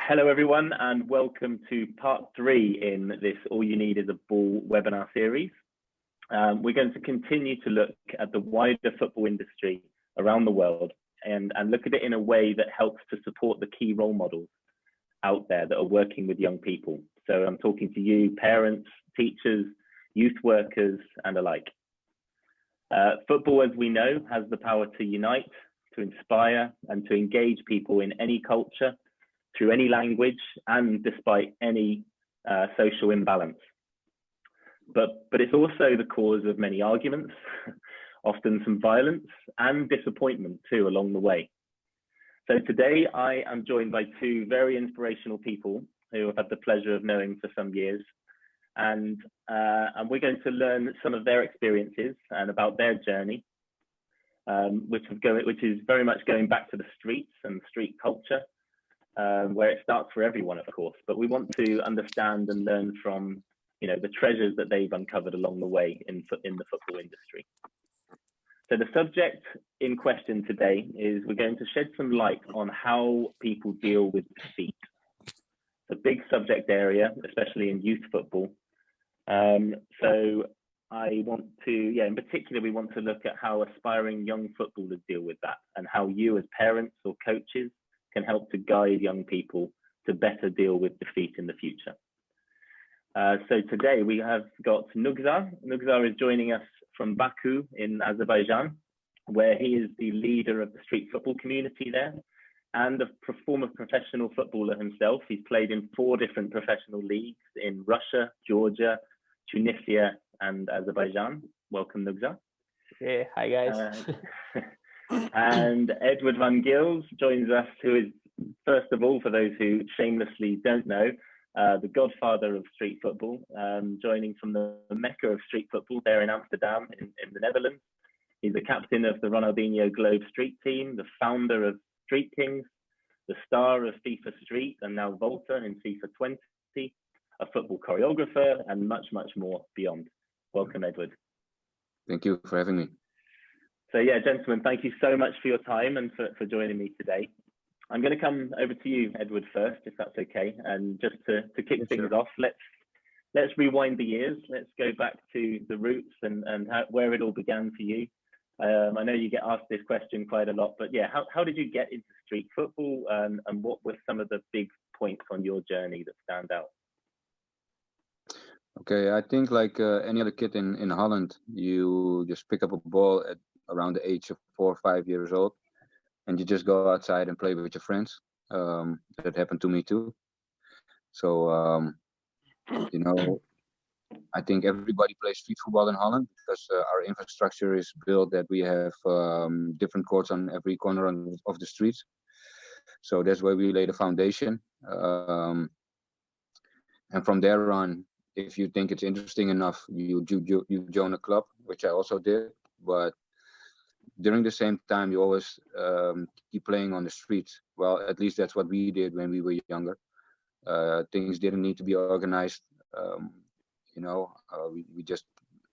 Hello everyone and welcome to part 3 in this All You Need Is a Ball webinar series. We're going to continue to look at the wider football industry around the world and look at it in a way that helps to support the key role models out there that are working with young people. So I'm talking to you, parents, teachers, youth workers and alike. Football, as we know, has the power to unite, to inspire and to engage people in any culture, through any language and despite any social imbalance. But it's also the cause of many arguments, often some violence and disappointment too along the way. So today I am joined by two very inspirational people who I've had the pleasure of knowing for some years. And we're going to learn some of their experiences and about their journey, which is very much going back to the streets and street culture. Where it starts for everyone, of course, but we want to understand and learn from, the treasures that they've uncovered along the way in the football industry. So the subject in question today is we're going to shed some light on how people deal with defeat. It's a big subject area, especially in youth football. So I want to, in particular, we want to look at how aspiring young footballers deal with that and how you as parents or coaches can help to guide young people to better deal with defeat in the future. So today we have got Nugzar. Nugzar is joining us from Baku in Azerbaijan, where he is the leader of the street football community there and a former professional footballer himself. He's played in 4 different professional leagues in Russia, Georgia, Tunisia, and Azerbaijan. Welcome, Nugzar. Hey, hi guys. And Edward van Gils joins us, who is, first of all, for those who shamelessly don't know, the godfather of street football, joining from the mecca of street football there in Amsterdam in the Netherlands. He's the captain of the Ronaldinho Globe Street Team, the founder of StreetKings, the star of FIFA Street and now Volta in FIFA 20, a football choreographer, and much, much more beyond. Welcome, Edward. Thank you for having me. So yeah, gentlemen, thank you so much for your time and for joining me today. I'm going to come over to you, Edward, first, if that's okay. And just to kick things off, let's rewind the years. Let's go back to the roots and where it all began for you. I know you get asked this question quite a lot, but yeah, how did you get into street football and what were some of the big points on your journey that stand out? Okay, I think like any other kid in Holland, you just pick up a ball at around the age of 4 or 5 years old, and you just go outside and play with your friends. That happened to me too. So, I think everybody plays street football in Holland because our infrastructure is built that we have different courts on every corner of the streets. So that's where we lay the foundation. And from there on, if you think it's interesting enough, you join a club, which I also did. But during the same time, you always keep playing on the streets. Well, at least that's what we did when we were younger. Things didn't need to be organized. We just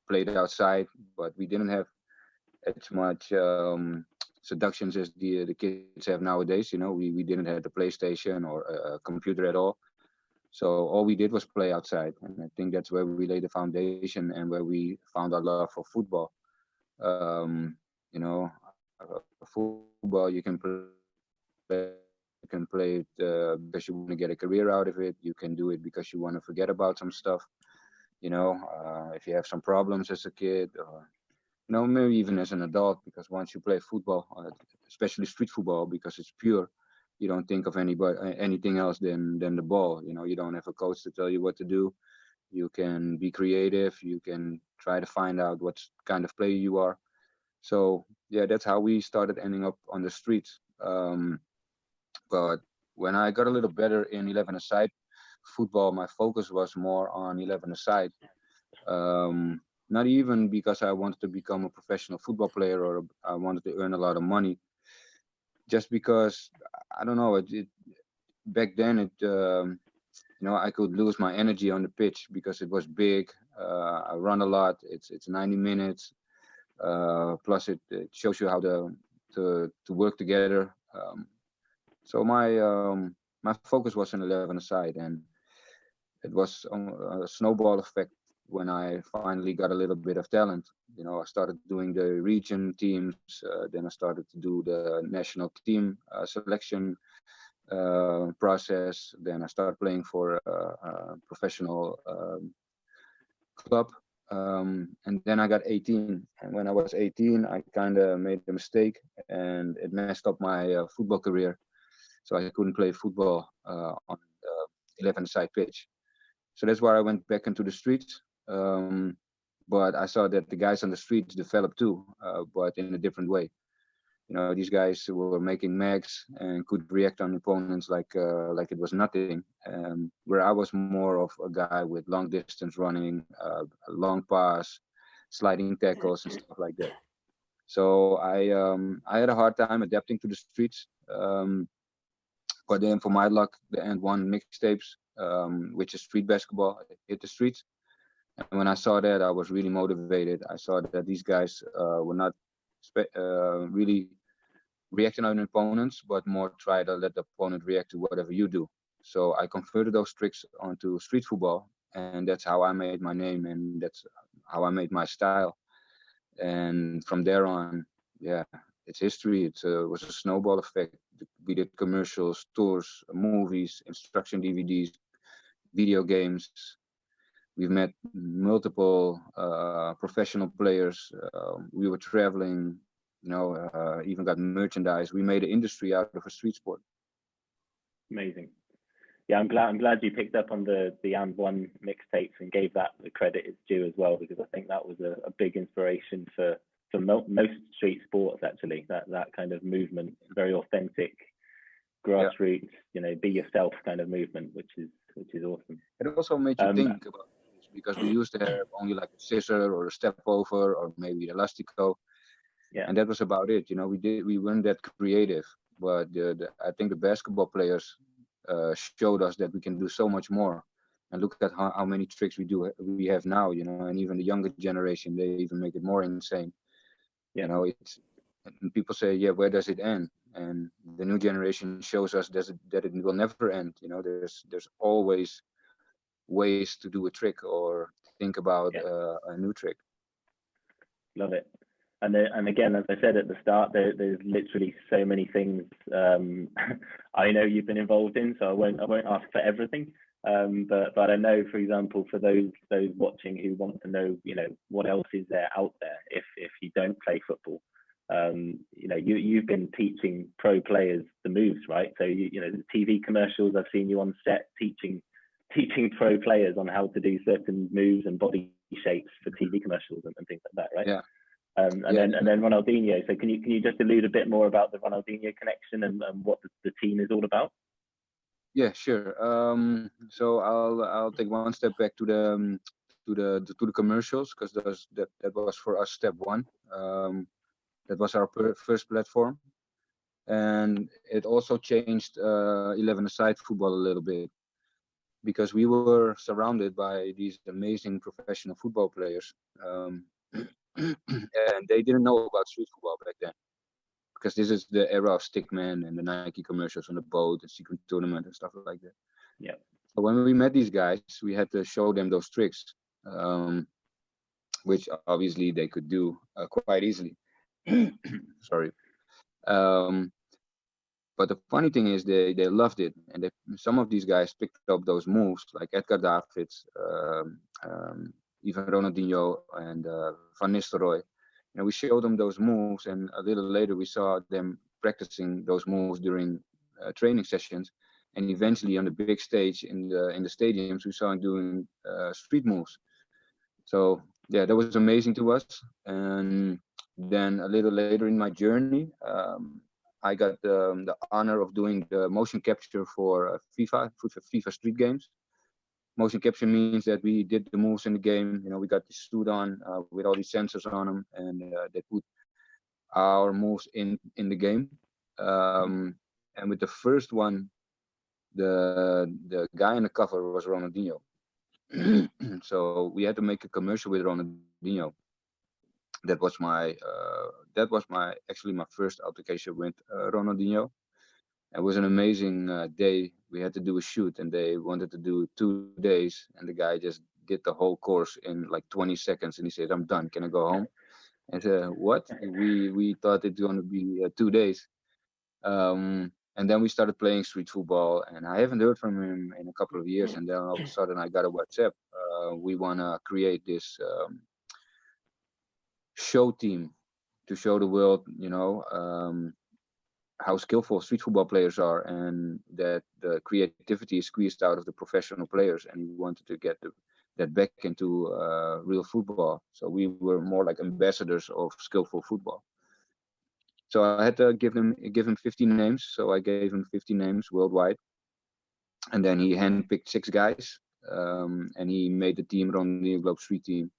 played outside, but we didn't have as much seductions as the kids have nowadays. We didn't have the PlayStation or a computer at all. So all we did was play outside. And I think that's where we laid the foundation and where we found our love for football. Football you can play it because you want to get a career out of it. You can do it because you want to forget about some stuff. If you have some problems as a kid, or maybe even as an adult, because once you play football, especially street football, because it's pure, you don't think of anything else than the ball. You don't have a coach to tell you what to do. You can be creative. You can try to find out what kind of player you are. So yeah, that's how we started ending up on the streets. But when I got a little better in 11-a-side football, my focus was more on 11-a-side. Not even because I wanted to become a professional football player or I wanted to earn a lot of money. Just because, I don't know, back then I could lose my energy on the pitch because it was big. I run a lot. It's 90 minutes. Plus it shows you how to work together. So my my focus was an 11-a-side, and it was a snowball effect when I finally got a little bit of talent. You know, I started doing the region teams, then I started to do the national team selection process. Then I started playing for a professional club. And then I got 18. And when I was 18, I kind of made a mistake and it messed up my football career. So I couldn't play football on the 11-side pitch. So that's why I went back into the streets. But I saw that the guys on the streets developed too, but in a different way. You know, these guys were making mags and could react on opponents like it was nothing. Where I was more of a guy with long distance running, a long pass, sliding tackles and stuff like that. So I had a hard time adapting to the streets. But then for my luck, the End One mixtapes, which is street basketball, hit the streets. And when I saw that, I was really motivated. I saw that these guys were not really reacting on opponents, but more try to let the opponent react to whatever you do. So I converted those tricks onto street football, and that's how I made my name, and that's how I made my style. And from there on, yeah, it's history. It was a snowball effect. We did commercials, tours, movies, instruction DVDs, video games. We've met multiple professional players. We were traveling, you know, even got merchandise. We made an industry out of a street sport. Amazing. Yeah, I'm glad you picked up on the And One mixtapes and gave that the credit it's due as well, because I think that was a big inspiration for most street sports, actually. That kind of movement, very authentic, grassroots, you know, be yourself kind of movement, which is awesome. It also made you think about this, because we used to have only like a scissor or a step over or maybe the elastico. Yeah. And that was about it. You know, we weren't that creative, but I think the basketball players showed us that we can do so much more. And look at how many tricks we have now, you know, and even the younger generation, they even make it more insane. Yeah. You know, and people say, yeah, where does it end? And the new generation shows us that it will never end. You know, there's always ways to do a trick or think about a new trick. Love it. And again, as I said at the start, there's literally so many things I know you've been involved in, so I won't ask for everything. But I know, for example, for those watching who want to know, you know, what else is there out there if you don't play football. You know, you've been teaching pro players the moves, right? So you know, the TV commercials, I've seen you on set teaching pro players on how to do certain moves and body shapes for TV commercials and things like that, right? Yeah. And then Ronaldinho. So can you just allude a bit more about the Ronaldinho connection and what the team is all about? Yeah, sure. So I'll take one step back to the commercials, because that was for us step one. That was our first platform, and it also changed 11-a-side football a little bit, because we were surrounded by these amazing professional football players. And they didn't know about street football back then, because this is the era of Stickman and the Nike commercials on the boat, the secret tournament and stuff like that. Yeah. So when we met these guys, we had to show them those tricks, which obviously they could do quite easily. Sorry. But the funny thing is they loved it, and some of these guys picked up those moves, like Edgar Davids, even Ronaldinho and Van Nistelrooy. You know, we showed them those moves, and a little later we saw them practicing those moves during training sessions, and eventually on the big stage in the stadiums we saw them doing street moves. So yeah, that was amazing to us. And then a little later in my journey, I got the honor of doing the motion capture for FIFA Street Games. Motion capture means that we did the moves in the game. You know, we got the suit on with all these sensors on them, and they put our moves in the game. And with the first one, the guy on the cover was Ronaldinho. So we had to make a commercial with Ronaldinho. That was my actually my first altercation with Ronaldinho. It was an amazing day. We had to do a shoot, and they wanted to do 2 days, and the guy just did the whole course in like 20 seconds, and he said, "I'm done. Can I go home?" And I said, "What? We thought it's going to be 2 days." And then we started playing street football, and I haven't heard from him in a couple of years. And then all of a sudden, I got a WhatsApp. We want to create this show team to show the world, how skillful street football players are, and that the creativity is squeezed out of the professional players. And we wanted to get that back into real football. So we were more like ambassadors of skillful football. So I had to give him 15 names. So I gave him 15 names worldwide, and then he handpicked 6 guys, and he made the team Ronaldinho Globe Street Team.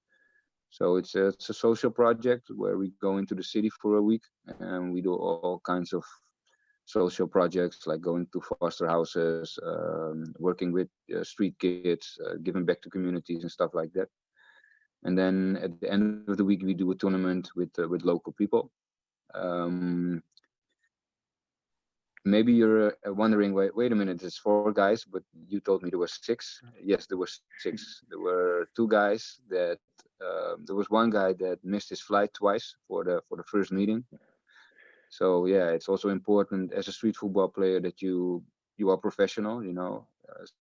So it's a social project where we go into the city for a week, and we do all kinds of social projects, like going to foster houses, working with street kids, giving back to communities and stuff like that. And then at the end of the week, we do a tournament with local people. Maybe you're wondering, wait a minute, it's 4 guys, but you told me there were 6. Yes, there were 6. There were 2 guys that there was 1 guy that missed his flight twice for the first meeting. So yeah, it's also important as a street football player that you are professional.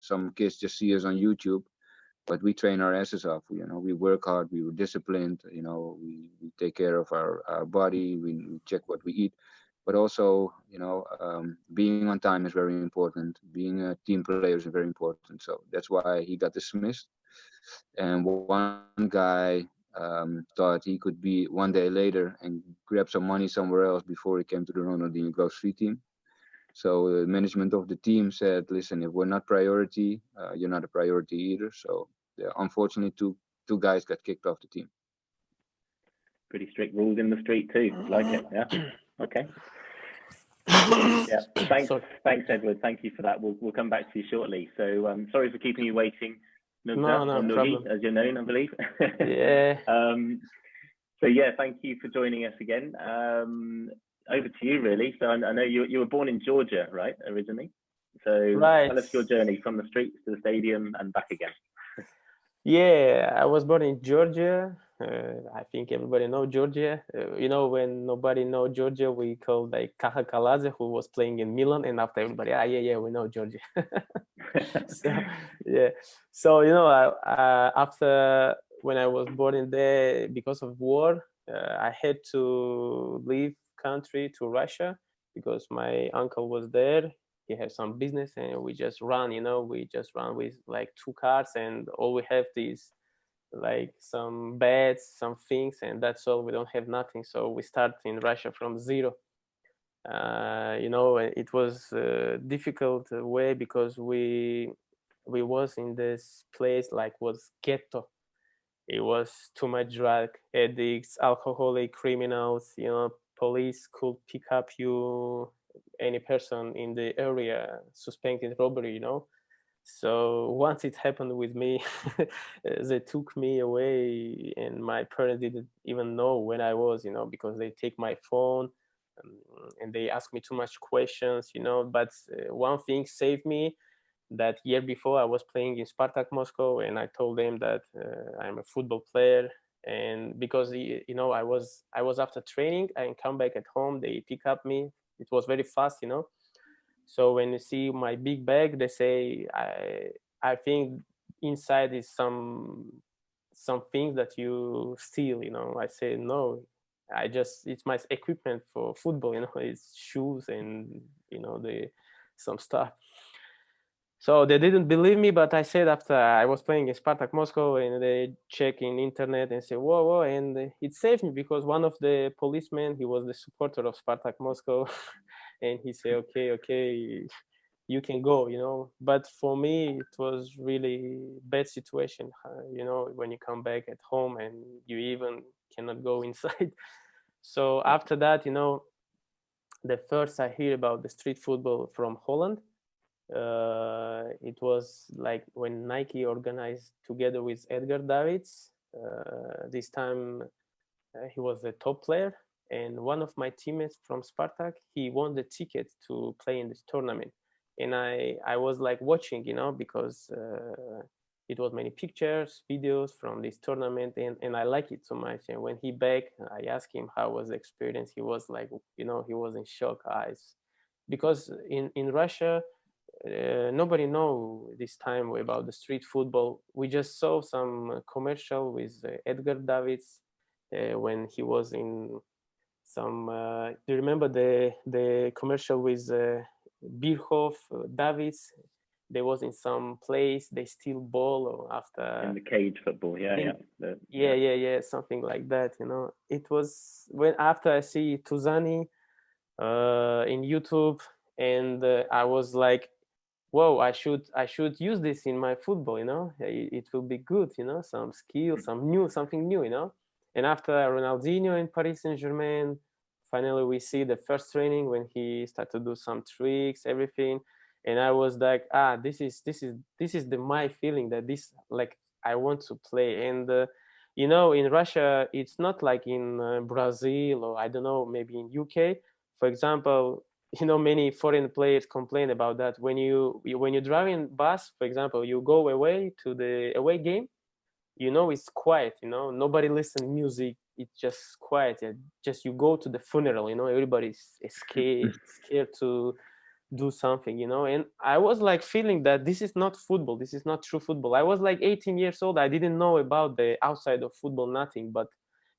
Some kids just see us on YouTube, but we train our asses off. We work hard. We were disciplined. We take care of our body. We check what we eat, but also being on time is very important. Being a team player is very important. So that's why he got dismissed. And 1 guy thought he could be 1 day later and grab some money somewhere else before he came to the Ronaldinho Globe Street Team. So the management of the team said, "Listen, if we're not priority, you're not a priority either." So yeah, unfortunately, two guys got kicked off the team. Pretty strict rules in the street too. Like it, yeah. Okay. Yeah. Thanks, Edward. Thank you for that. We'll come back to you shortly. So sorry for keeping you waiting. No problem. As you're known, I believe. Yeah. So yeah, thank you for joining us again. Over to you, really. So I know you were born in Georgia, right, originally? So right. Tell us your journey from the streets to the stadium and back again. Yeah, I was born in Georgia. I think everybody knows Georgia. When nobody knows Georgia, we call like Kaladze, who was playing in Milan, and after everybody, we know Georgia. So after when I was born in there, because of war, I had to leave country to Russia because my uncle was there. He has some business, and we just run. We just run with like 2 cars, and all we have is like some beds, some things, and that's all. We don't have nothing. So we start in Russia from 0. It was a difficult way because we was in this place like was ghetto. It was too much drug addicts, alcoholic, criminals. Police could pick up any person in the area suspected robbery. So once it happened with me, they took me away, and my parents didn't even know when I was, because they take my phone and they ask me too much questions, But one thing saved me. That year before, I was playing in Spartak Moscow, and I told them that I'm a football player. And because I was after training, I come back at home. They pick up me. It was very fast, So when you see my big bag, they say I think inside is some things that you steal. I say no. It's my equipment for football. It's shoes and some stuff. So they didn't believe me, but I said after I was playing in Spartak Moscow, and they check in internet and say, whoa, and it saved me because one of the policemen, he was the supporter of Spartak Moscow, and he said, okay, you can go, But for me, it was really bad situation, when you come back at home and you even cannot go inside. So after that, the first I hear about the street football from Holland. It was like when Nike organized together with Edgar Davids. This time he was the top player, and one of my teammates from Spartak, he won the ticket to play in this tournament. And I was like watching, because it was many pictures, videos from this tournament, and I like it so much. And when he back, I asked him how was the experience. He was like, he was in shock eyes, because in Russia, nobody know this time about the street football. We just saw some commercial with Edgar Davids when he was in some. Do you remember the commercial with Birhoff, Davids? They was in some place, they steal ball, or after in the cage football, yeah. Something like that. It was when after I see Tuzani in YouTube, and I was like, whoa, I should use this in my football. It will be good. Some skill, something new. And after Ronaldinho in Paris Saint-Germain, finally we see the first training when he started to do some tricks, everything. And I was like, this is my feeling, that this, like, I want to play. And in Russia, it's not like in Brazil, or I don't know, maybe in UK, for example. Many foreign players complain about that. When you drive in bus, for example, you go away to the away game, it's quiet. Nobody listen music. It's just quiet. Just you go to the funeral. Everybody's scared to do something. And I was like feeling that this is not football. This is not true football. I was like 18 years old. I didn't know about the outside of football, nothing. But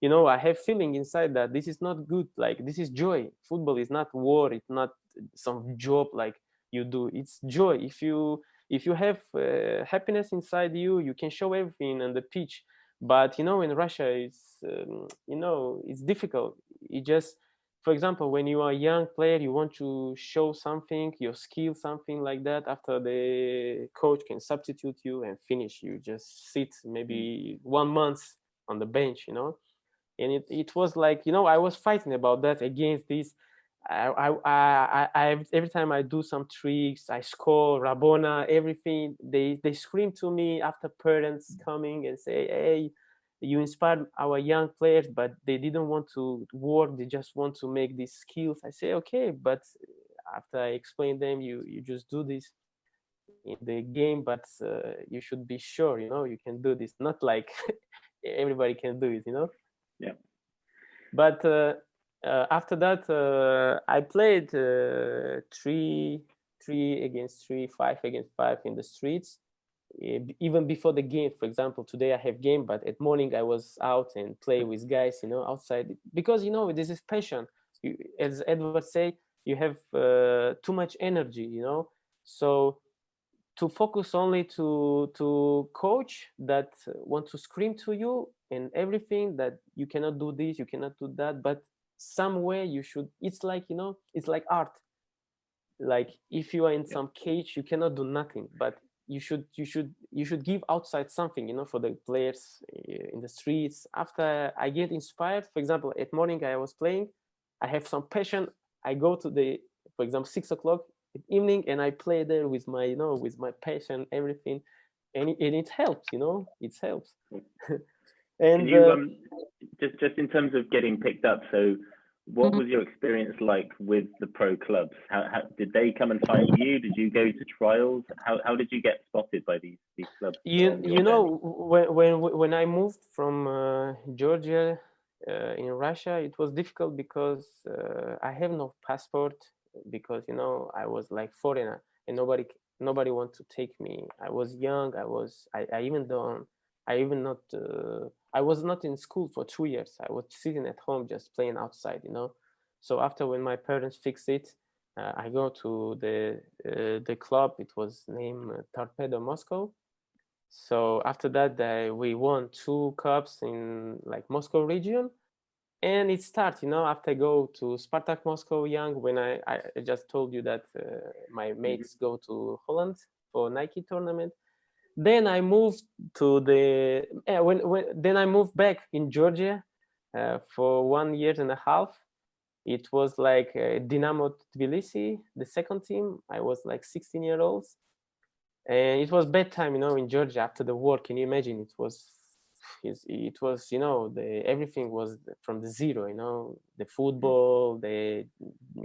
I have feeling inside that this is not good. Like, this is joy. Football is not war. It's not some job like you do. It's joy. If you have happiness inside you, you can show everything on the pitch. But in Russia, it's difficult. It just, for example, when you are a young player, you want to show something, your skill, something like that. After the coach can substitute you and finish, you just sit maybe 1 month on the bench. And it was like, I was fighting about that against this. I every time I do some tricks, I score, Rabona, everything, they scream to me after parents coming and say, hey, you inspired our young players, but they didn't want to work, they just want to make these skills. I say, okay, but after I explain them, you just do this in the game, but you should be sure, you can do this, not like everybody can do it. Yeah. But after that, I played 3 against 3, 5 against 5 in the streets. Even before the game, for example, today I have game, but at morning I was out and play with guys, outside, because this is passion. As Edward say, you have too much energy, so to focus only to coach that want to scream to you and everything, that you cannot do this, you cannot do that, but somewhere you should. It's like it's like art. Like, if you are in some cage, you cannot do nothing, but you should give outside something, for the players in the streets. After I get inspired, for example, at morning I was playing, I have some passion, I go to the, for example, 6 o'clock at evening, and I play there with my with my passion, everything, and it helps. It helps. And can you just in terms of getting picked up, so what was your experience like with the pro clubs? How did they come and find you? Did you go to trials? How did you get spotted by these clubs? When I moved from Georgia in Russia, it was difficult because I have no passport, because I was like foreigner, and nobody want to take me. I was young. I was not in school for 2 years. I was sitting at home just playing outside, So after, when my parents fixed it, I go to the club. It was named Torpedo Moscow. So after that, we won 2 cups in like Moscow region, and it starts. After I go to Spartak Moscow Young, when I just told you that my mates go to Holland for Nike tournament. Then I moved to then I moved back in Georgia for 1.5 years. It was like Dynamo Tbilisi, the second team. I was like 16 years old, and it was bad time, in Georgia after the war. Can you imagine? It was it was, you know, everything was from the zero, you know, the football, the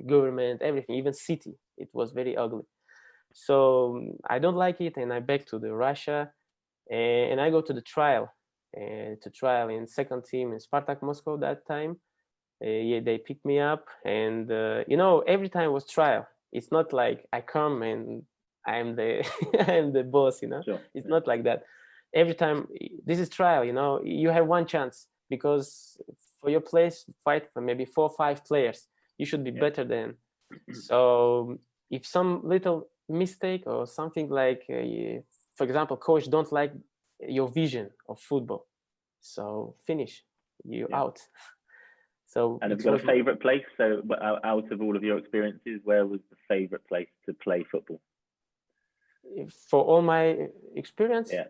government, everything, even city. It was very ugly. So I don't like it, and I back to the Russia, and I go to the trial, to trial in second team in Spartak Moscow that time. Yeah, they picked me up, and you know, every time was trial. It's not like I come and I'm the I'm the boss, you know. Sure. It's not like that. Every time this is trial, you know, you have one chance, because for your place fight for maybe 4 or 5 players, you should be better than. So if some little mistake or something like, for example, coach don't like your vision of football, so finish, you out. So and have you got a favorite place? So out of all of your experiences, where was the favorite place to play football? For all my experience, yeah,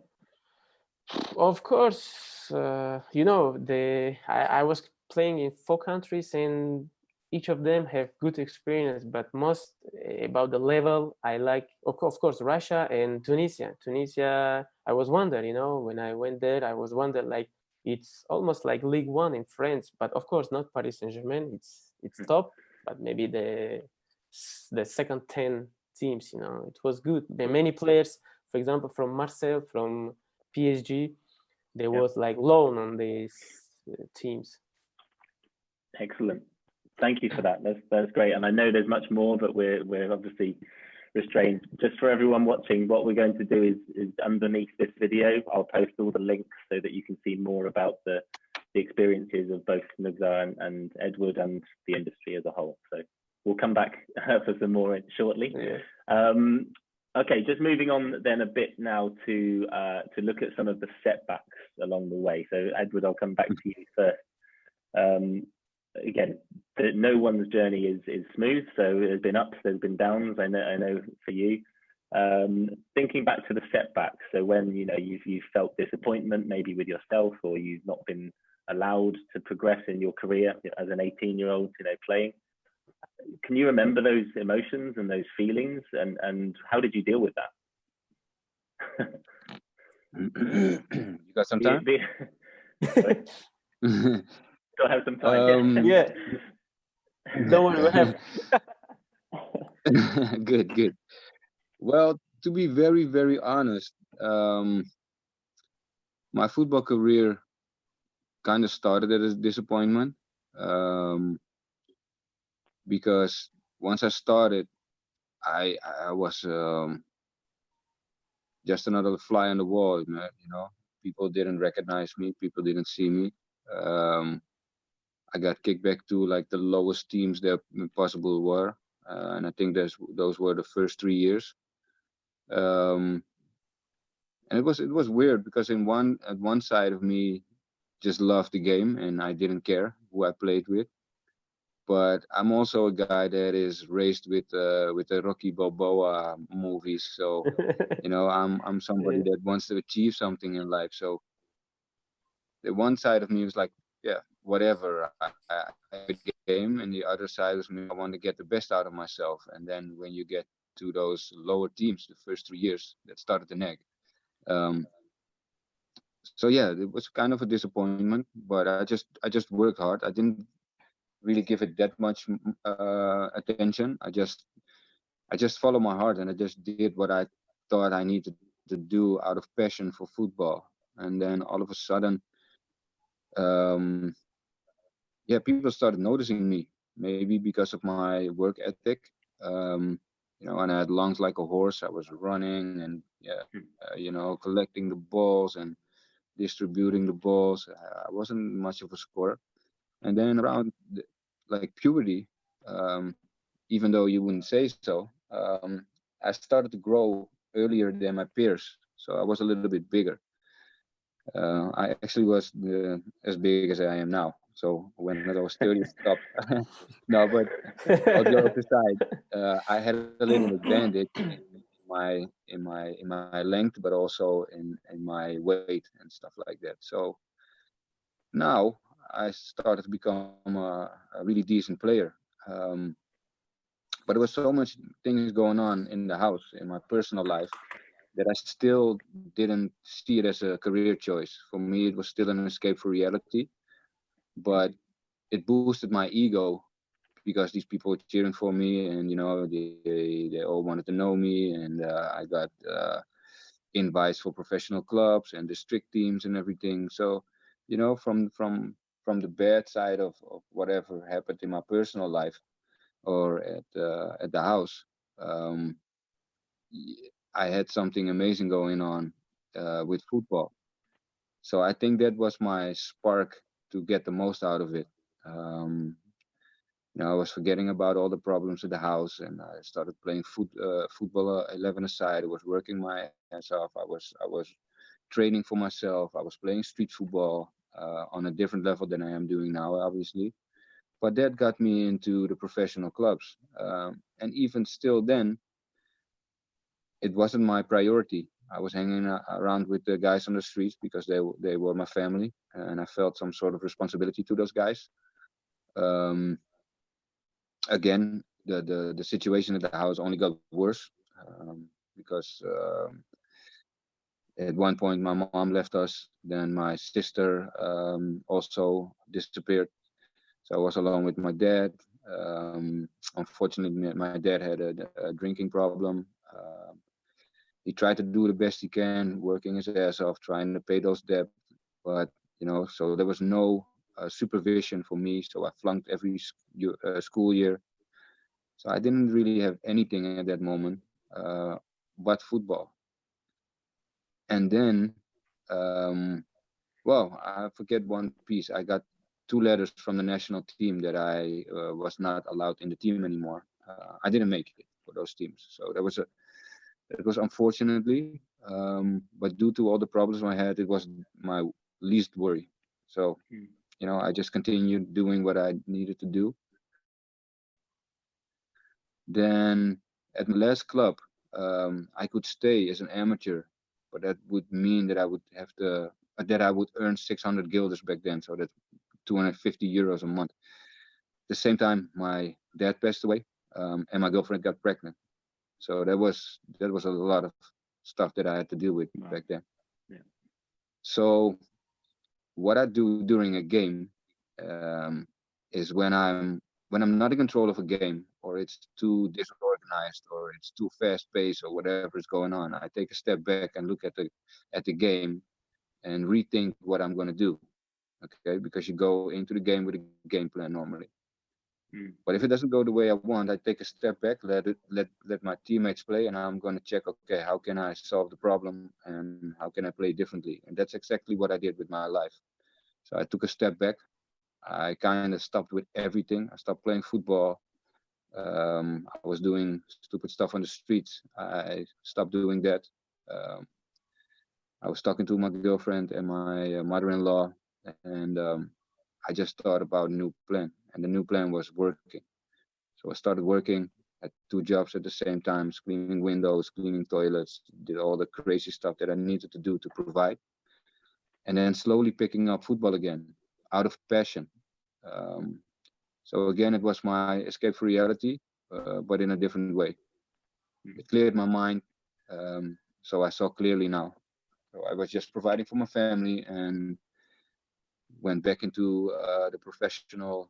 of course, you know, I was playing in 4 countries, and each of them have good experience, but most about the level I like, of course, Russia and Tunisia. I was wondering, you know, when I went there, I was wondering, like, it's almost like League One in France, but of course not Paris Saint-Germain. It's top, but maybe the second 10 teams, you know, it was good. There are many players, for example, from Marseille, from PSG, there was like loan on these teams. Excellent. Thank you for that. That's great. And I know there's much more, but we're obviously restrained. Just for everyone watching, what we're going to do is underneath this video, I'll post all the links so that you can see more about the experiences of both Nugzar and Edward and the industry as a whole. So we'll come back for some more shortly. Yeah. Okay, just moving on then a bit now to look at some of the setbacks along the way. So Edward, I'll come back to you first. Again, no one's journey is smooth. So there's been ups, there's been downs. I know for you. Thinking back to the setbacks, so when you've felt disappointment, maybe with yourself, or you've not been allowed to progress in your career as an 18-year-old, playing. Can you remember those emotions and those feelings, and how did you deal with that? You got some time? Still have some time. Yeah. Don't worry, we have. Good. Well, to be very, very honest, my football career kind of started as a disappointment, because once I started, I was just another fly on the wall. People didn't recognize me, people didn't see me. I got kicked back to like the lowest teams there possible were, and I think those were the first 3 years. And it was weird, because at one side of me just loved the game and I didn't care who I played with. But I'm also a guy that is raised with the Rocky Balboa movies, so I'm somebody that wants to achieve something in life. So the one side of me was like, yeah, whatever, I the game, and the other side of me, I want to get the best out of myself. And then when you get to those lower teams, the first 3 years, that started to nag. So yeah, it was kind of a disappointment, but I just worked hard. I didn't really give it that much attention. I just followed my heart, and I just did what I thought I needed to do out of passion for football. And then all of a sudden, people started noticing me, maybe because of my work ethic. And I had lungs like a horse. I was running and collecting the balls and distributing the balls. I wasn't much of a scorer. And then around like puberty, even though you wouldn't say so, I started to grow earlier than my peers. So I was a little bit bigger. I actually was as big as I am now. So when I was 30, stop. No, but all jokes aside, I had a little advantage in my length, but also in my weight and stuff like that. So now I started to become a really decent player. But there was so much things going on in the house, in my personal life, that I still didn't see it as a career choice. For me, it was still an escape for reality, but it boosted my ego because these people were cheering for me, and they all wanted to know me, and I got invites for professional clubs and district teams and everything. So, from the bad side of whatever happened in my personal life or at the house, um, I had something amazing going on with football. So I think that was my spark to get the most out of it. Um, I was forgetting about all the problems at the house, and I started playing football 11 aside. I was working my ass off. I was training for myself. I was playing street football on a different level than I am doing now, obviously. But that got me into the professional clubs, and even still then, it wasn't my priority. I was hanging around with the guys on the streets because they were my family, and I felt some sort of responsibility to those guys. Um, Again, the situation at the house only got worse, because at one point my mom left us. Then my sister also disappeared. So I was alone with my dad. Unfortunately, my dad had a drinking problem. He tried to do the best he can, working his ass off, trying to pay those debts. But so there was no supervision for me. So I flunked every school year. So I didn't really have anything at that moment, uh, but football. And then, um, well, I forget one piece. I got two letters from the national team that I was not allowed in the team anymore. I didn't make it for those teams. So it was unfortunately, but due to all the problems I had, it was my least worry. So, I just continued doing what I needed to do. Then at my last club, I could stay as an amateur, but that would mean that I would have to that I would earn 600 guilders back then, so that's 250 euros a month. At the same time, my dad passed away, and my girlfriend got pregnant. So that was a lot of stuff that I had to deal with back then. Yeah. So what I do during a game, is when I'm not in control of a game, or it's too disorganized, or it's too fast paced, or whatever is going on, I take a step back and look at the game and rethink what I'm going to do. Okay, because you go into the game with a game plan normally. But if it doesn't go the way I want, I take a step back, let my teammates play, and I'm going to check, okay, how can I solve the problem and how can I play differently? And that's exactly what I did with my life. So I took a step back. I kind of stopped with everything. I stopped playing football. I was doing stupid stuff on the streets. I stopped doing that. Um, I was talking to my girlfriend and my mother-in-law, and I just thought about a new plan, and the new plan was working. So I started working at two jobs at the same time, cleaning windows, cleaning toilets, did all the crazy stuff that I needed to do to provide, and then slowly picking up football again out of passion. Um, so again, it was my escape for reality, but in a different way. It cleared my mind, so I saw clearly now. So I was just providing for my family and went back into the professional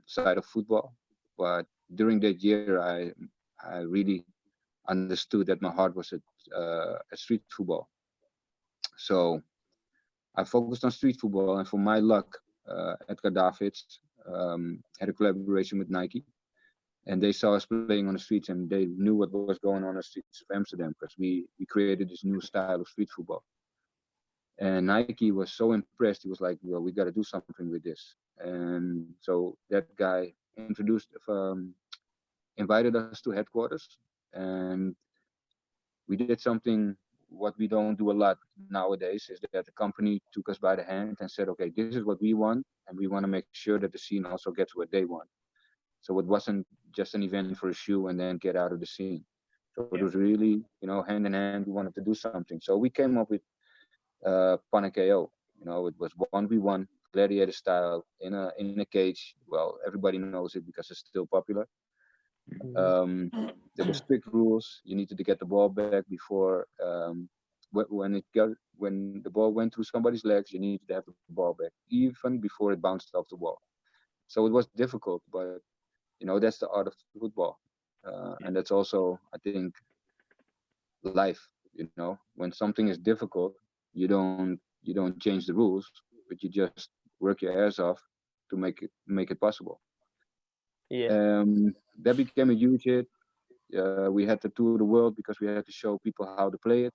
side of football. But during that year, I really understood that my heart was at street football. So I focused on street football, and for my luck, Edgar Davids had a collaboration with Nike, and they saw us playing on the streets, and they knew what was going on the streets of Amsterdam because we created this new style of street football. And Nike was so impressed. He was like, "Well, we got to do something with this." And so that guy invited us to headquarters, and we did something what we don't do a lot nowadays. Is that the company took us by the hand and said, "Okay, this is what we want, and we want to make sure that the scene also gets what they want." So it wasn't just an event for a shoe and then get out of the scene. So it was really, hand in hand. We wanted to do something. So we came up with Panic KO. It was 1v1 gladiator style in a cage. Well, everybody knows it because it's still popular. There were strict rules. You needed to get the ball back before when the ball went through somebody's legs. You needed to have the ball back even before it bounced off the wall. So it was difficult, but that's the art of football, and that's also, I think, life. When something is difficult, you don't change the rules, but you just work your ass off to make it possible. Yeah. That became a huge hit. We had to tour the world because we had to show people how to play it.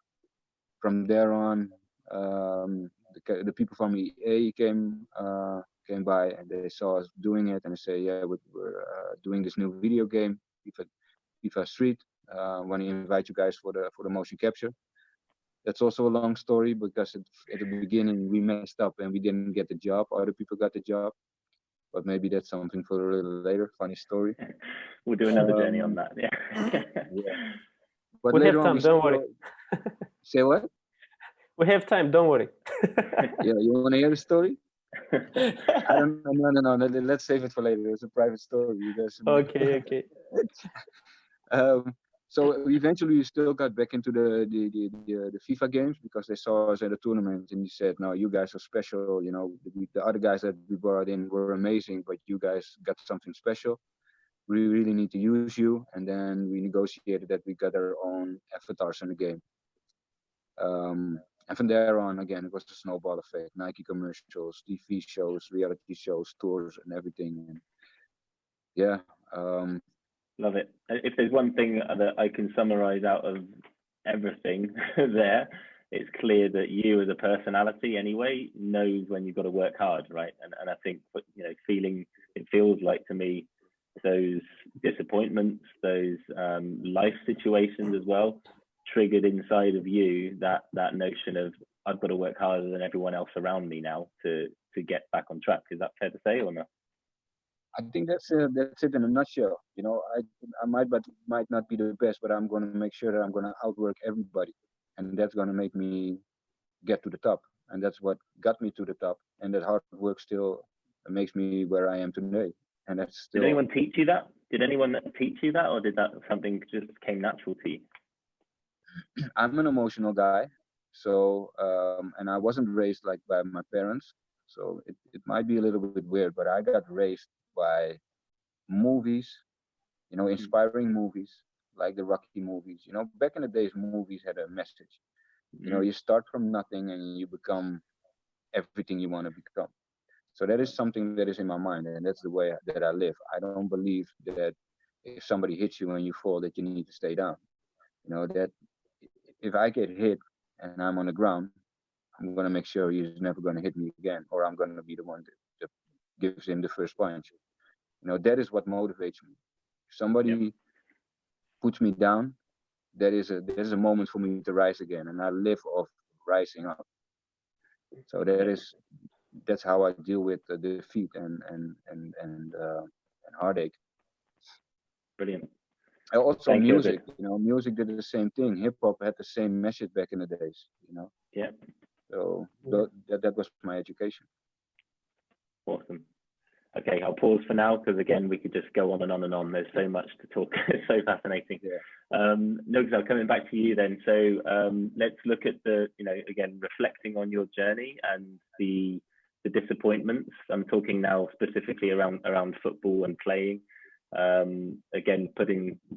From there on, the people from EA came by and they saw us doing it, and they say, "Yeah, we're doing this new video game, FIFA Street. Want to invite you guys for the motion capture." That's also a long story because at the beginning we messed up and we didn't get the job. Other people got the job, but maybe that's something for a little later. Funny story. We'll do another journey on that. Yeah. Yeah. But We later have on, time, don't worry. Say what? We have time, don't worry. Yeah, you want to hear the story? I don't. No. Let's save it for later. It's a private story. You guys. Okay. So eventually, we still got back into the FIFA games because they saw us at a tournament and he said, "No, you guys are special. The other guys that we brought in were amazing, but you guys got something special. We really need to use you." And then we negotiated that we got our own avatars in the game. And from there on, again, it was a snowball effect. Nike commercials, TV shows, reality shows, tours, and everything. And yeah. Love it. If there's one thing that I can summarize out of everything there, it's clear that you as a personality anyway knows when you've got to work hard, right? And I think, it feels like to me, those disappointments, those life situations as well, triggered inside of you that notion of, I've got to work harder than everyone else around me now to get back on track. Is that fair to say or not? I think that's it in a nutshell. I might not be the best, but I'm going to make sure that I'm going to outwork everybody, and that's going to make me get to the top. And that's what got me to the top. And that hard work still makes me where I am today. And that's still. Did anyone teach you that? Did anyone teach you that, or did that something just came natural to you? I'm an emotional guy, so and I wasn't raised like by my parents, so it might be a little bit weird, but I got raised by movies, inspiring movies like the Rocky movies. Back in the days, movies had a message. You start from nothing and you become everything you want to become. So that is something that is in my mind, and that's the way that I live. I don't believe that if somebody hits you and you fall, that you need to stay down. That if I get hit and I'm on the ground, I'm going to make sure he's never going to hit me again, or I'm going to be the one that gives him the first punch. That is what motivates me. If somebody puts me down, there's a moment for me to rise again, and I live off rising up. So that's how I deal with defeat and heartache. Brilliant. Also, music. Music did the same thing. Hip hop had the same message back in the days. Yeah. So that was my education. Awesome. Okay, I'll pause for now because again we could just go on and on and on. There's so much to talk. It's so fascinating. Yeah. Nogzal, coming back to you then. So let's look at again reflecting on your journey and the disappointments. I'm talking now specifically around football and playing. Again,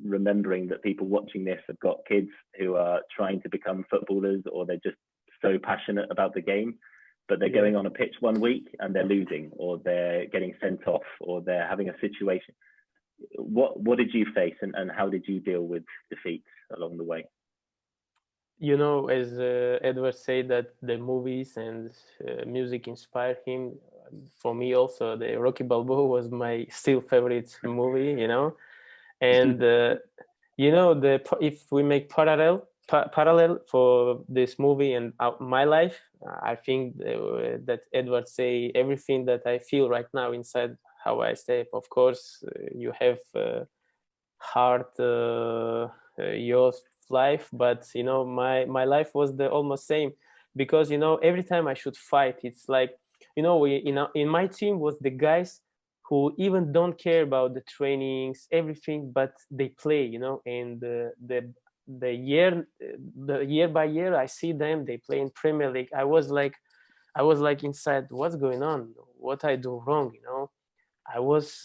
remembering that people watching this have got kids who are trying to become footballers, or they're just so passionate about the game, but they're going on a pitch one week and they're losing, or they're getting sent off, or they're having a situation. What did you face, and how did you deal with defeat along the way? As Edward said, that the movies and music inspired him. For me also, the Rocky Balboa was my still favorite movie, and if we make parallel for this movie and my life, I think that Edward say everything that I feel right now inside how I say. Of course, you have hard your life, but my life was the almost same, because every time I should fight, it's like in my team was the guys who even don't care about the trainings, everything, but they play, you know. And the year by year, I see them, they play in Premier League. I was like inside, what's going on? What I do wrong, you know? I was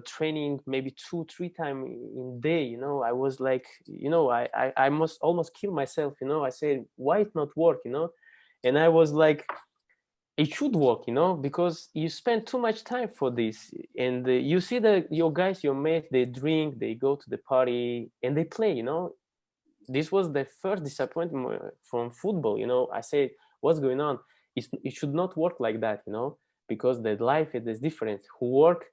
training maybe 2-3 times in day, you know. I was like, you know, I must almost kill myself, you know. I said, why it not work, you know? And I was like, it should work, you know, because you spend too much time for this. And you see your guys, your mates, they drink, they go to the party, and they play, you know. This was the first disappointment from football, you know. I said, what's going on? It should not work like that, you know, because the life is different. Who work,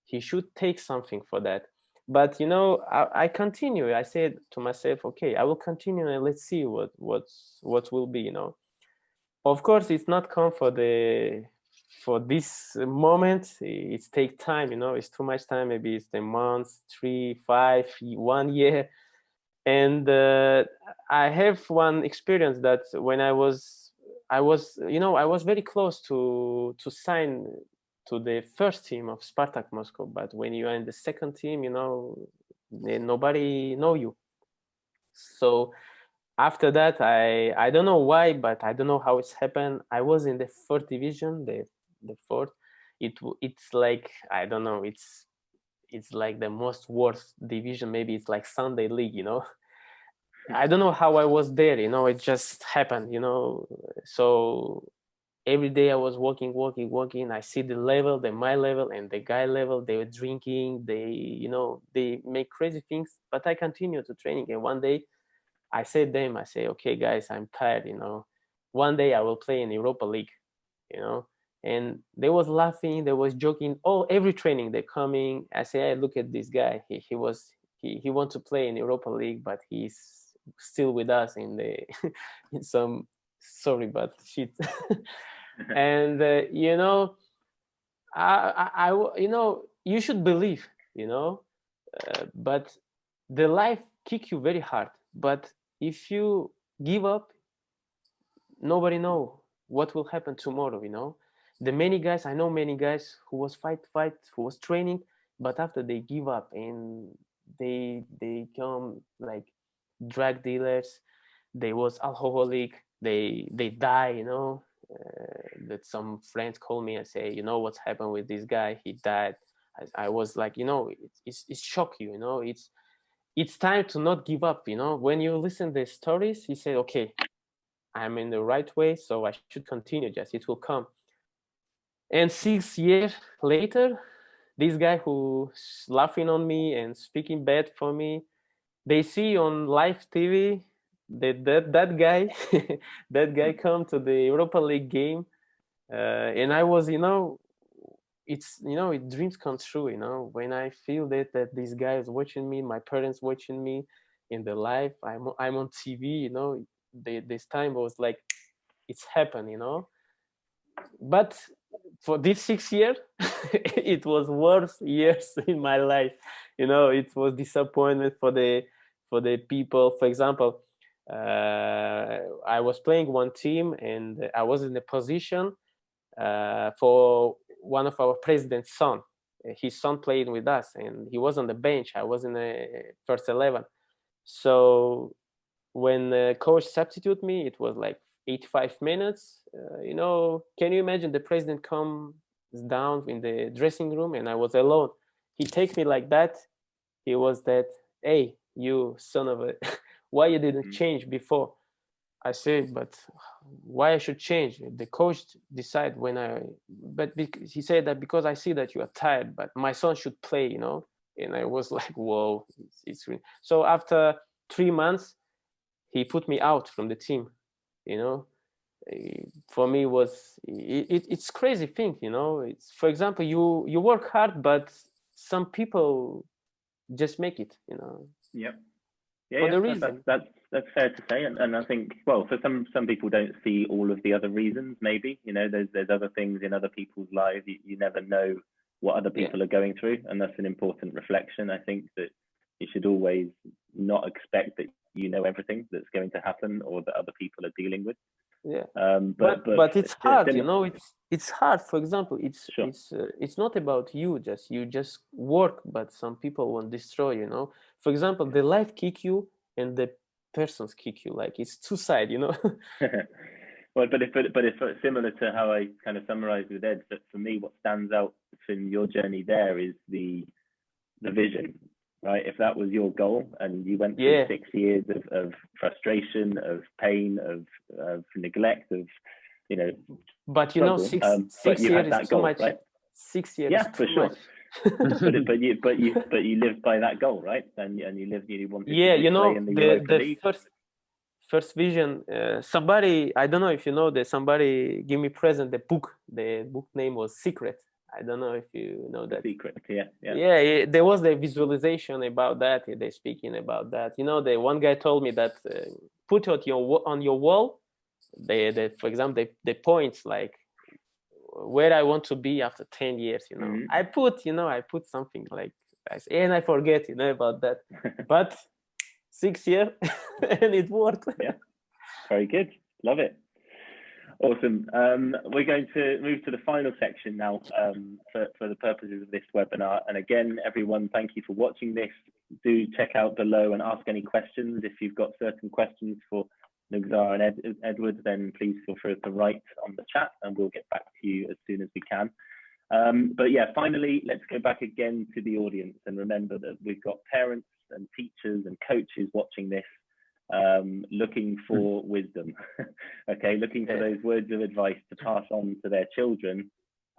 he should take something for that. But you know, I continue. I said to myself, okay, I will continue, and let's see what will be, you know. Of course, it's not come for this moment. It takes time, you know. It's too much time. Maybe it's the months, 3, 5, 1 year. And I have one experience that when I was, you know, I was very close to sign to the first team of Spartak Moscow. But when you are in the second team, you know, nobody know you. So after that, I don't know why, but I don't know how it's happened. I was in the fourth division, the fourth. It's like, I don't know. It's like the most worst division. Maybe it's like Sunday league, you know. I don't know how I was there, you know. It just happened, you know. So every day I was walking. I see the level, my level, and the guy level. They were drinking. They, you know, they make crazy things. But I continue to training, and one day I said them, I say, okay, guys, I'm tired, you know. One day I will play in Europa League, you know. And they was laughing, they was joking. Oh, every training they're coming. I say, hey, look at this guy. He wants to play in Europa League, but he's still with us in the in some, sorry, but shit. And you know, you know, you should believe, you know, but the life kick you very hard. But if you give up, nobody know what will happen tomorrow, you know. The many guys, I know many guys who was fight, who was training, but after they give up and they come like drug dealers, they was alcoholic, they die, you know. That some friends call me and say, you know what's happened with this guy, he died. I was like, you know, it's shock you, you know. It's time to not give up, you know. When you listen the stories, you say, okay, I'm in the right way, so I should continue, just it will come. And 6 years later, this guy who's laughing on me and speaking bad for me, they see on live TV that guy that guy come to the Europa League game, and I was, you know, it's, you know, it dreams come true, you know, when I feel that this guy is watching me, my parents watching me in the live, I'm on TV, you know. This time was like, it's happened, you know. But for this 6 years, it was worst years in my life, you know. It was disappointment for the people. For example, I was playing one team and I was in the position for one of our president's son. His son played with us and he was on the bench. I was in the first 11. So when the coach substitute me, it was like 85 minutes. You know, can you imagine the president comes down in the dressing room and I was alone. He takes me like that. He was that, hey, you son of a, why you didn't change before? I said, but why I should change? The coach decide but he said that because I see that you are tired, but my son should play, you know. And I was like, whoa, it's really. So after 3 months, he put me out from the team, you know. For me it's crazy thing, you know. It's, for example, you work hard, but some people just make it, you know. Yep. For the reason. That's fair to say, and I think, well, for some people don't see all of the other reasons. Maybe, you know, there's other things in other people's lives. You never know what other people are going through, and that's an important reflection. I think that you should always not expect that you know everything that's going to happen or that other people are dealing with. Yeah. But it's hard, it's hard. For example, it's not about you just work, but some people won't destroy, For example, the life kick you and the persons kick you, like it's two sides, Well, but if similar to how I kind of summarized with Ed, but for me, what stands out in your journey there is the vision, right? If that was your goal and you went through 6 years of frustration, of pain, of neglect, of but struggle, six you years had that is goal, too much, right? 6 years Yeah, is for too sure. much. but you lived by that goal, right? And you wanted to play in the Europa League. First vision, somebody, I don't know if you know that, somebody give me present the book name was Secret. I don't know if you know that. Secret, yeah. There was the visualization about that. They're speaking about that. The one guy told me that put it on your wall, for example, the points, like where I want to be after 10 years, Mm-hmm. I put something like, and I forget, about that. But 6 years and it worked. Yeah, very good. Love it. Awesome. We're going to move to the final section now for the purposes of this webinar. And again, everyone, thank you for watching this. Do check out below and ask any questions. If you've got certain questions for Nugzar and Edward, then please feel free to write on the chat and we'll get back to you as soon as we can. But yeah, finally, let's go back again to the audience and remember that we've got parents and teachers and coaches watching this, looking for wisdom, okay, looking for those words of advice to pass on to their children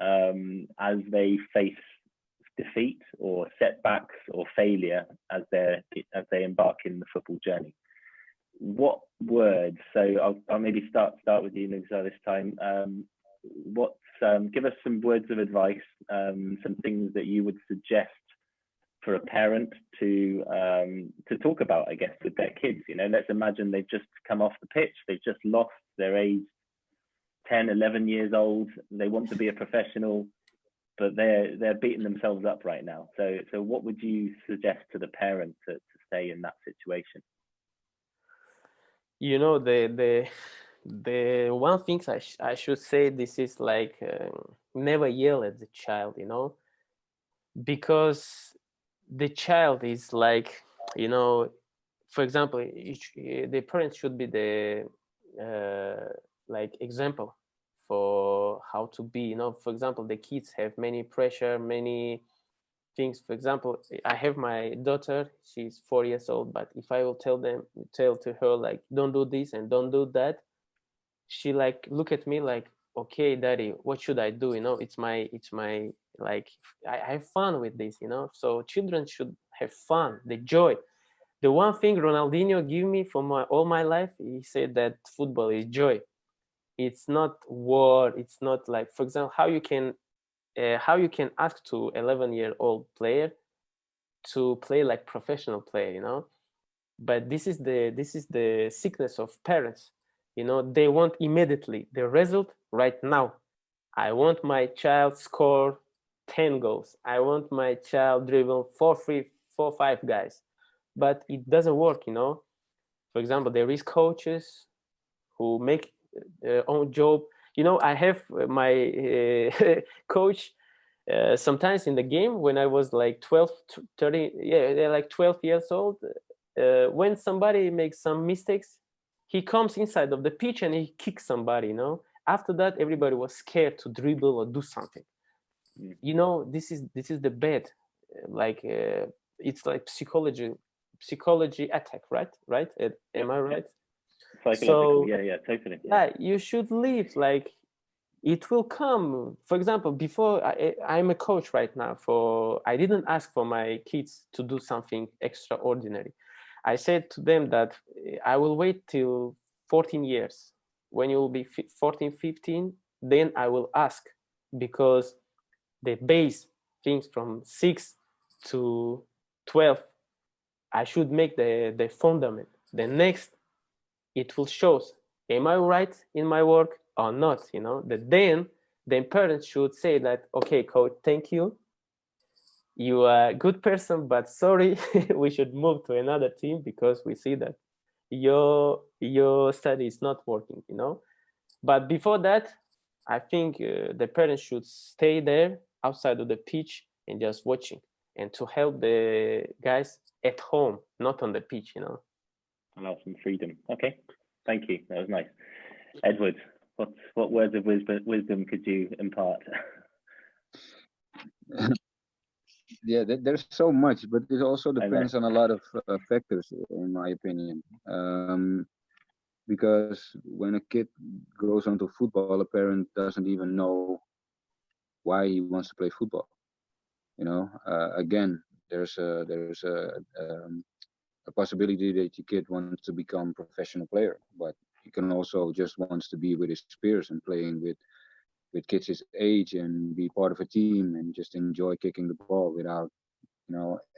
as they face defeat or setbacks or failure as they embark in the football journey. What words? So I'll maybe start with you, Nugzar, this time. Give us some words of advice, some things that you would suggest for a parent to talk about, I guess, with their kids. Let's imagine they've just come off the pitch, they've just lost, their age 10, 11 years old, they want to be a professional, but they're beating themselves up right now. So what would you suggest to the parent to stay in that situation? The one thing I should say, this is like never yell at the child, because the child is like, for example, the parents should be the like example for how to be, for example, the kids have many pressure, many things. For example, I have my daughter, she's 4 years old, but if I will tell to her like, don't do this and don't do that, she like look at me like, okay, daddy, what should I do? It's my like, I have fun with this, so children should have fun, the joy. The one thing Ronaldinho gave me for all my life, he said that football is joy. It's not war. It's not like, for example, how you can ask to 11-year-old player to play like professional player, but this is the sickness of parents. They want immediately the result right now. I want my child score 10 goals. I want my child dribble 4-5 guys, but it doesn't work. For example, there is coaches who make their own job. I have my coach sometimes in the game when I was like 12, 13, they're like 12 years old. When somebody makes some mistakes, he comes inside of the pitch and he kicks somebody, After that, everybody was scared to dribble or do something. This is the bad, like it's like psychology attack, right? Am I right? Psychological, yeah, totally. Yeah, you should leave, like it will come. For example, before I'm a coach right now, I didn't ask for my kids to do something extraordinary. I said to them that I will wait till 14 years. When you will be 14, 15, then I will ask, because the base things from 6 to 12, I should make the fundament. The next, it will show, am I right in my work or not? Then parents should say that, okay, coach, thank you. You are a good person, but sorry, we should move to another team because we see that your study is not working, But before that, I think the parents should stay there outside of the pitch and just watching, and to help the guys at home, not on the pitch, you know. Allow some freedom. Okay, thank you. That was nice. Edward, what words of wisdom could you impart? Yeah, there's so much, but it also depends on a lot of factors, in my opinion. Because when a kid goes onto football, a parent doesn't even know why he wants to play football. You know, again, there's a possibility that your kid wants to become a professional player, but he can also just wants to be with his peers and playing with kids his age and be part of a team and just enjoy kicking the ball without,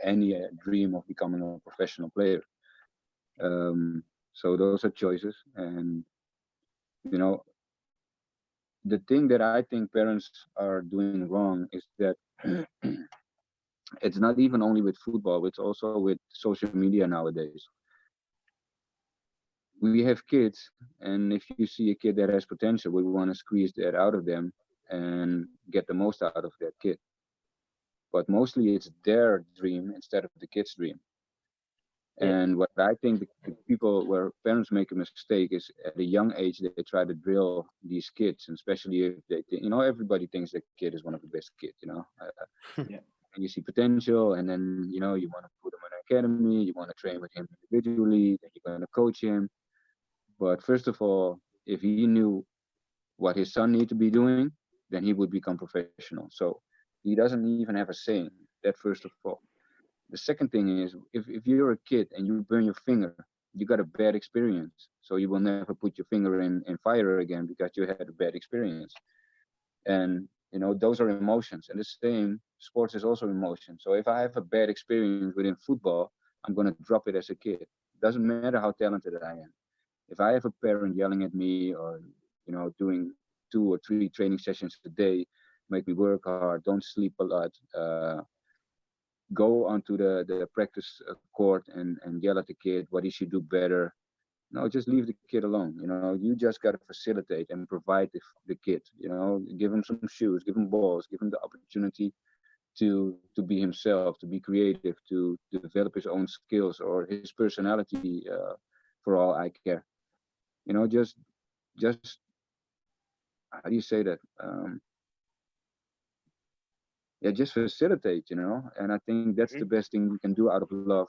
any dream of becoming a professional player. So those are choices, and you know the thing that I think parents are doing wrong is that it's not even only with football, it's also with social media nowadays. We have kids, and if you see a kid that has potential, we want to squeeze that out of them and get the most out of that kid. But mostly it's their dream instead of the kid's dream. And what I think the people where parents make a mistake is at a young age they try to drill these kids, and especially if everybody thinks their kid is one of the best kids, Yeah. and you see potential, and then you want to put him in an academy, you want to train with him individually, then you're going to coach him. But first of all, if he knew what his son needed to be doing, then he would become professional. So he doesn't even have a saying. That first of all. The second thing is, if you're a kid and you burn your finger, you got a bad experience. So you will never put your finger in fire again because you had a bad experience. And those are emotions. And the same, sports is also emotion. So if I have a bad experience within football, I'm going to drop it as a kid. Doesn't matter how talented I am. If I have a parent yelling at me or doing 2 or 3 training sessions a day, make me work hard, don't sleep a lot, go onto the practice court and yell at the kid what he should do better. No, just leave the kid alone. You just got to facilitate and provide the kid. Give him some shoes, give him balls, give him the opportunity to be himself, to be creative, to develop his own skills or his personality. For all I care, just how do you say that? Yeah, just facilitate, and I think that's the best thing we can do out of love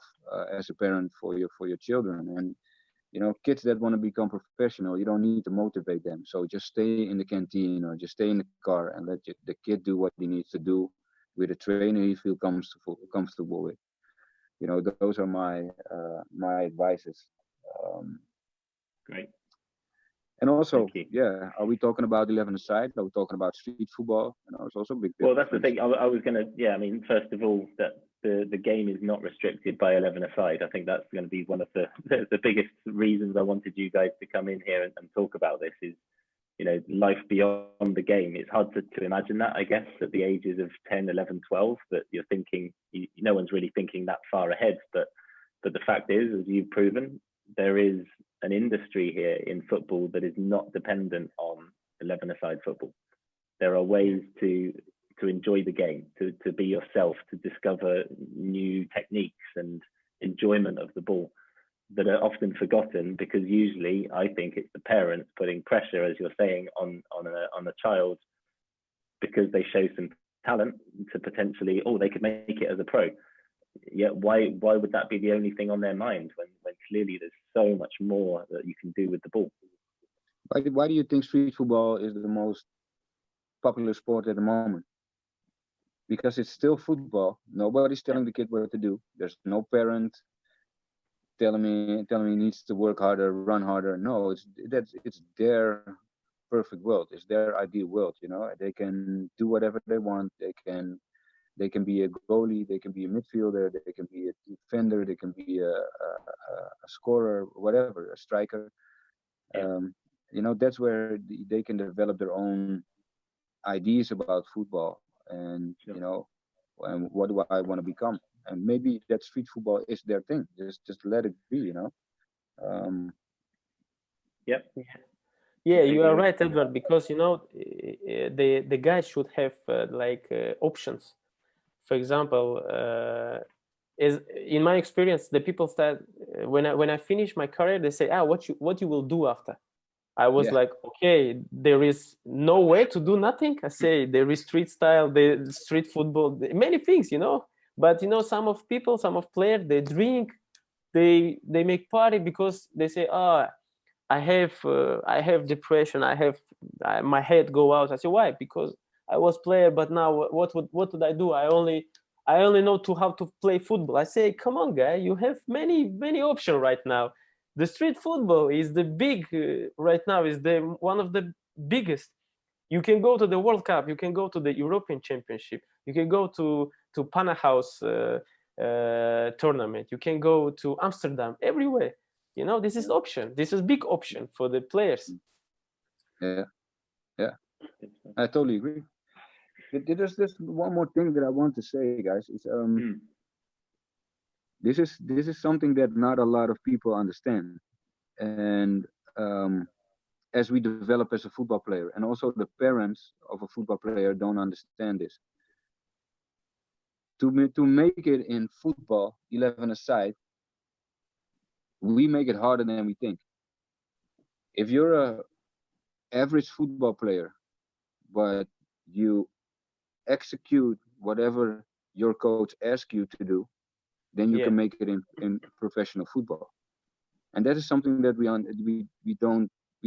as a parent for your children. And kids that want to become professional, you don't need to motivate them. So just stay in the canteen or just stay in the car and let the kid do what he needs to do with a trainer he feels comfortable with. Those are my advices. Great. And also, yeah, are we talking about 11-a-side? Are we talking about street football? It's also a big difference. Well, that's the thing. I was going to, first of all, that the game is not restricted by 11-a-side. I think that's going to be one of the biggest reasons I wanted you guys to come in here and talk about this is, life beyond the game. It's hard to imagine that, I guess, at the ages of 10, 11, 12, that you're thinking, no one's really thinking that far ahead. But the fact is, as you've proven, there is an industry here in football that is not dependent on 11-a-side football. There are ways to enjoy the game, to be yourself, to discover new techniques and enjoyment of the ball that are often forgotten because usually I think it's the parents putting pressure, as you're saying, on a child because they show some talent to potentially, they could make it as a pro. Yet why would that be the only thing on their mind when clearly there's so much more that you can do with the ball? Why do you think street football is the most popular sport at the moment? Because it's still football. Nobody's telling the kid what to do. There's no parent telling me he needs to work harder, run harder. No, it's their perfect world. It's their ideal world. They can do whatever they want. They can be a goalie, they can be a midfielder, they can be a defender, they can be a scorer, whatever, a striker. That's where they can develop their own ideas about football and, and what do I want to become? And maybe that street football is their thing. Just let it be, Yep. Yeah, you are right, Edward, because the guys should have options. For example, is in my experience, the people start when I finish my career, they say, what you will do after? I was like, okay, there is no way to do nothing. I say there is street style, the street football, many things, But some of people, some of players, they drink, they make party because they say, I have depression. My head go out. I say, why? Because I was player, but now what would I do? I only know how to play football. I say, come on, guy, you have many options right now. The street football is the big right now is the one of the biggest. You can go to the World Cup. You can go to the European Championship. You can go to Pana House tournament. You can go to Amsterdam. Everywhere. This is option. This is big option for the players. Yeah, I totally agree. There's just one more thing that I want to say, guys. Is this is something that not a lot of people understand, and as we develop as a football player, and also the parents of a football player don't understand this. To make it in football, 11 aside, we make it harder than we think. If you're a average football player, but you execute whatever your coach asks you to do, then you can make it in professional football. And that is something that we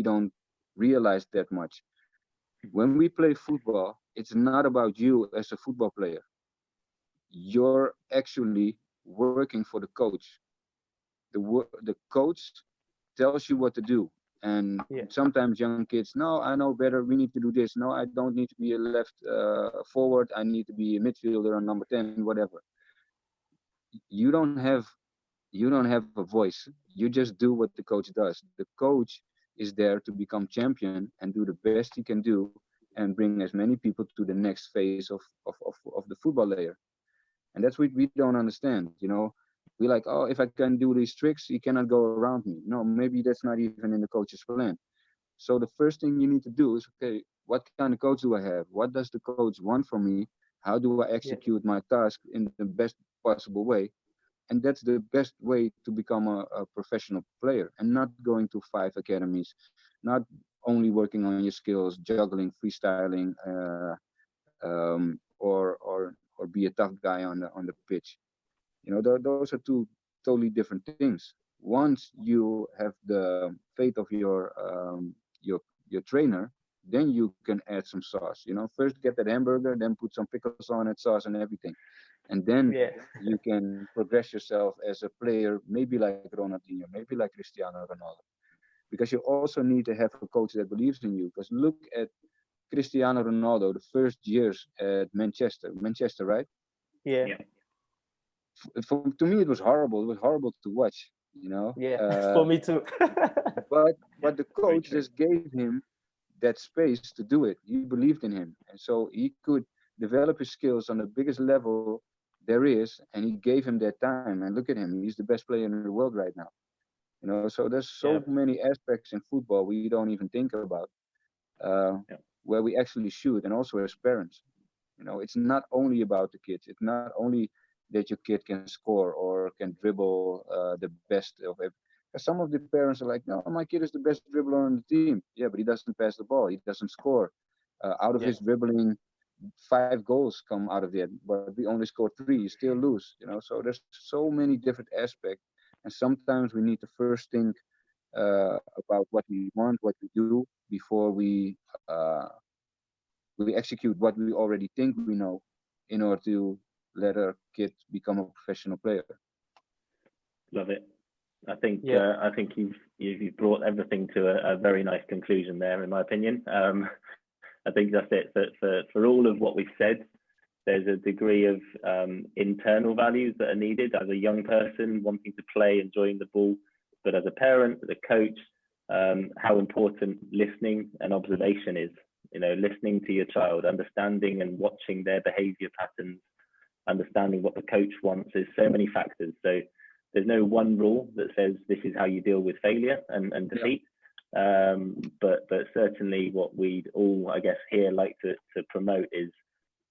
don't realize that much. When we play football, it's not about you as a football player. You're actually working for the coach. The coach tells you what to do. And sometimes young kids, no, I know better. We need to do this. No, I don't need to be a left forward. I need to be a midfielder or number 10, whatever. You don't have a voice. You just do what the coach does. The coach is there to become champion and do the best he can do and bring as many people to the next phase of the football layer. And that's what we don't understand. We're like, oh, if I can do these tricks, he cannot go around me. No, maybe that's not even in the coach's plan. So the first thing you need to do is, okay, what kind of coach do I have? What does the coach want from me? How do I execute my task in the best possible way? And that's the best way to become a professional player, and not going to 5 academies, not only working on your skills, juggling, freestyling, or be a tough guy on the pitch. Those are two totally different things. Once you have the faith of your trainer, then you can add some sauce. First get that hamburger, then put some pickles on it, sauce and everything. And then you can progress yourself as a player, maybe like Ronaldinho, maybe like Cristiano Ronaldo. Because you also need to have a coach that believes in you. Because look at Cristiano Ronaldo, the first years at Manchester, right? Yeah. To me, it was horrible. It was horrible to watch, Yeah, for me too. but the coach just gave him that space to do it. He believed in him, and so he could develop his skills on the biggest level there is, and he gave him that time. And look at him; he's the best player in the world right now. So there's so many aspects in football we don't even think about, where we actually should, and also as parents. It's not only about the kids. It's not only that your kid can score or can dribble the best of it. Some of the parents are like, no, my kid is the best dribbler on the team. Yeah, but he doesn't pass the ball. He doesn't score. Out of his dribbling, 5 goals come out of it, but we only score 3. You still lose. So there's so many different aspects, and sometimes we need to first think about what we want, what we do, before we execute what we already think we know, in order to let our kids become a professional player. Love it. I think you've brought everything to a very nice conclusion there, in my opinion. I think that's it. For all of what we've said, there's a degree of internal values that are needed as a young person wanting to play, enjoying the ball, but as a parent, as a coach, how important listening and observation is. Listening to your child, understanding and watching their behavior patterns, understanding what the coach wants. There's so many factors. So there's no one rule that says this is how you deal with failure and defeat, But certainly what we'd all, I guess, here like to promote is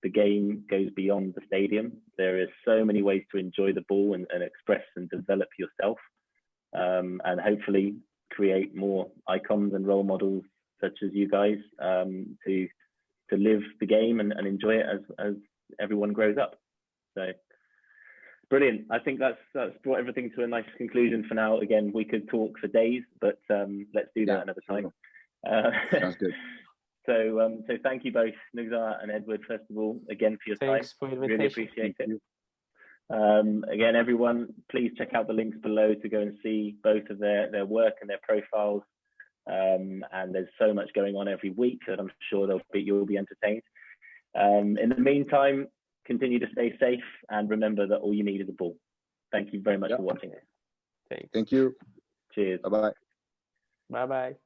the game goes beyond the stadium. There is so many ways to enjoy the ball and express and develop yourself, and hopefully create more icons and role models such as you guys, to live the game and enjoy it as everyone grows up. So brilliant. I think that's brought everything to a nice conclusion for now. Again, we could talk for days, but let's do that another time. Sounds good. So thank you both, Nugzar and Edward, first of all, again for your Thanks time. for the Really invitation. appreciate it. Again, everyone, please check out the links below to go and see both of their work and their profiles. And there's so much going on every week that I'm sure you'll be entertained. In the meantime, continue to stay safe and remember that all you need is a ball. Thank you very much for watching. Thanks. Thank you. Cheers. Bye-bye. Bye-bye.